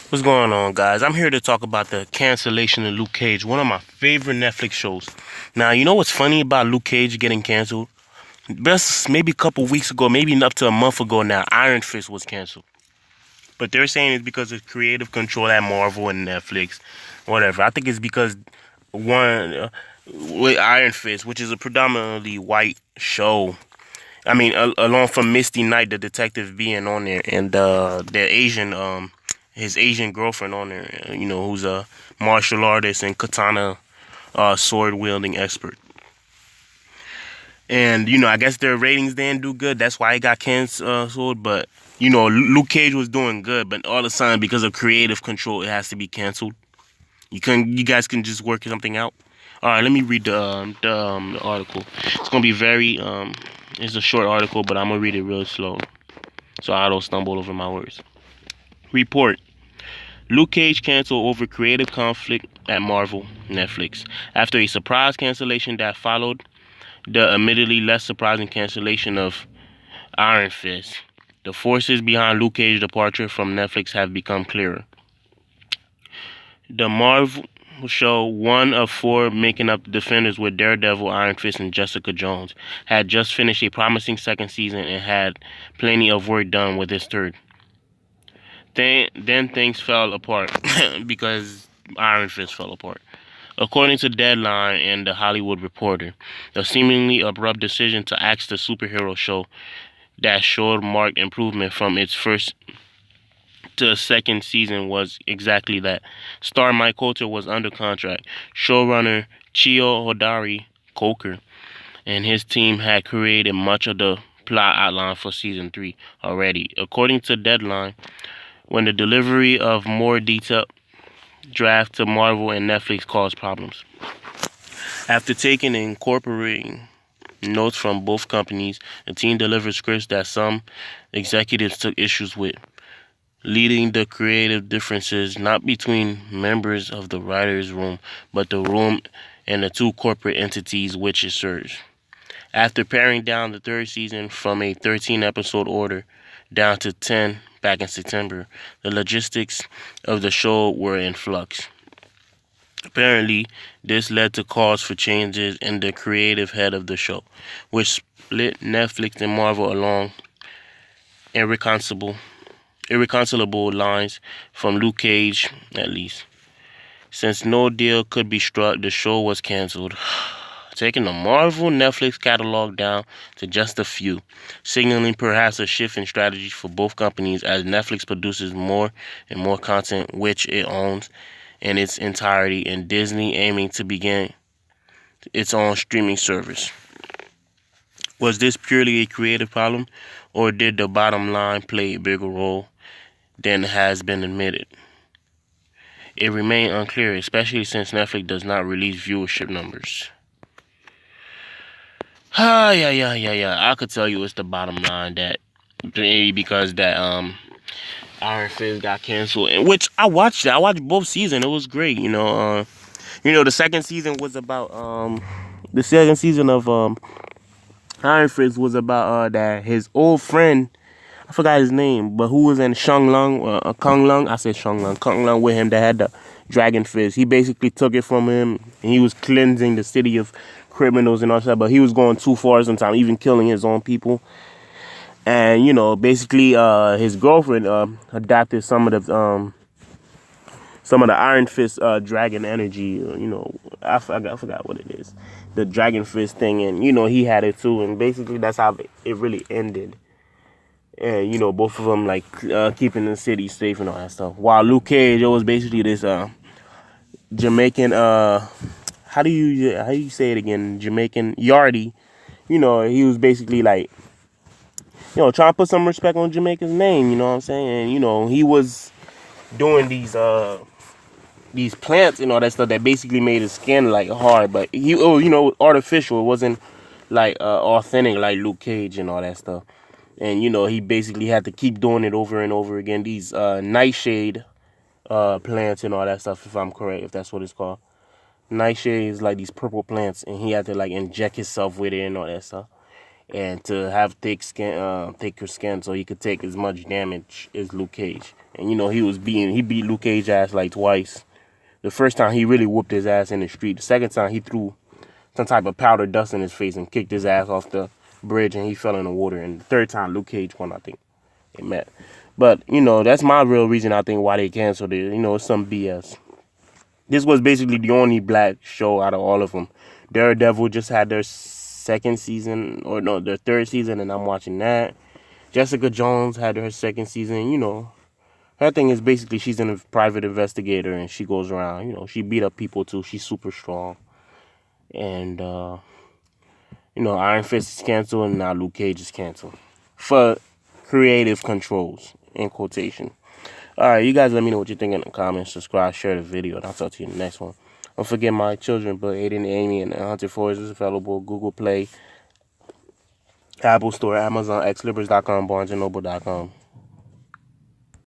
What's going on, guys? I'm here to talk about the cancellation of Luke Cage, one of my favorite Netflix shows. Now, you know what's funny about Luke Cage getting canceled? Just maybe a couple weeks ago, maybe up to a month ago now, Iron Fist was canceled. But they're saying it's because of creative control at Marvel and Netflix, whatever. I think it's because one with Iron Fist, which is a predominantly white show. I mean, along from Misty Knight, the detective being on there, and the Asian his Asian girlfriend on there, who's a martial artist and katana sword wielding expert. And I guess their ratings didn't do good. That's why it got canceled. But Luke Cage was doing good, but all of a sudden, because of creative control, it has to be canceled. You guys can just work something out. All right, let me read the article. It's gonna be very it's a short article, but I'm gonna read it real slow so I don't stumble over my words. Report: Luke Cage canceled over creative conflict at Marvel Netflix. After a surprise cancellation that followed the admittedly less surprising cancellation of Iron Fist, the forces behind Luke Cage's departure from Netflix have become clearer. The Marvel show, one of four making up the Defenders with Daredevil, Iron Fist, and Jessica Jones, had just finished a promising second season and had plenty of work done with its third. Then things fell apart because Iron Fist fell apart. According to Deadline and The Hollywood Reporter, the seemingly abrupt decision to axe the superhero show that showed marked improvement from its first to second season was exactly that. Star Mike Coulter was under contract. Showrunner Chio Hodari Coker and his team had created much of the plot outline for season 3 already. According to Deadline, when the delivery of more detailed draft to Marvel and Netflix caused problems. After taking and incorporating notes from both companies, the team delivered scripts that some executives took issues with, leading the creative differences not between members of the writers' room, but the room and the two corporate entities which it serves. After paring down the third season from a 13-episode order down to 10 back in September, the logistics of the show were in flux. Apparently, this led to calls for changes in the creative head of the show, which split Netflix and Marvel along irreconcilable lines, from Luke Cage at least. Since no deal could be struck, the show was canceled, taking the Marvel Netflix catalog down to just a few, signaling perhaps a shift in strategy for both companies as Netflix produces more and more content which it owns in its entirety, and Disney aiming to begin its own streaming service. Was this purely a creative problem, or did the bottom line play a bigger role than has been admitted? It remained unclear, especially since Netflix does not release viewership numbers. Yeah. I could tell you it's the bottom line that maybe because that Iron Fist got canceled, and which I watched it. I watched both seasons. It was great. The second season was about the second season of Iron Fist was about that his old friend, I forgot his name, but who was in Shang Lung, Kung Lung? I said Shang Lung, Kung Lung with him that had the dragon fist. He basically took it from him, and he was cleansing the city of criminals and all that. But he was going too far sometimes, even killing his own people. And basically, his girlfriend adapted some of the Iron Fist dragon energy. I forgot what it is, the dragon fist thing, and he had it too. And basically, that's how it really ended. And both of them like keeping the city safe and all that stuff. While Luke Cage, it was basically this Jamaican how do you say it again? Jamaican Yardie. He was basically like trying to put some respect on Jamaica's name. You know what I'm saying? And he was doing these plants and all that stuff that basically made his skin like hard, but artificial. It wasn't like authentic like Luke Cage and all that stuff. And he basically had to keep doing it over and over again. These nightshade plants and all that stuff, if I'm correct, if that's what it's called. Nightshade is like these purple plants, and he had to like inject himself with it and all that stuff. and to have thicker skin, so he could take as much damage as Luke Cage. And he beat Luke Cage ass like twice. The first time he really whooped his ass in the street. The second time he threw some type of powder dust in his face and kicked his ass off the bridge, and he fell in the water. And the third time Luke Cage won, I think they met. But that's my real reason I think why they canceled it. It's some BS. This was basically the only black show out of all of them. Daredevil just had their second season, or no, their third season, and I'm watching that. Jessica Jones had her second season. Her thing is basically she's a private investigator, and she goes around. She beat up people too. She's super strong. And Iron Fist is canceled, and now Luke Cage is canceled for creative controls in quotation. Alright, you guys let me know what you think in the comments. Subscribe, share the video, and I'll talk to you in the next one. Don't forget my children, but Aiden, Amy, and Hunted Forest is available. Google Play, Apple Store, Amazon, xlibris.com, BarnesandNoble.com.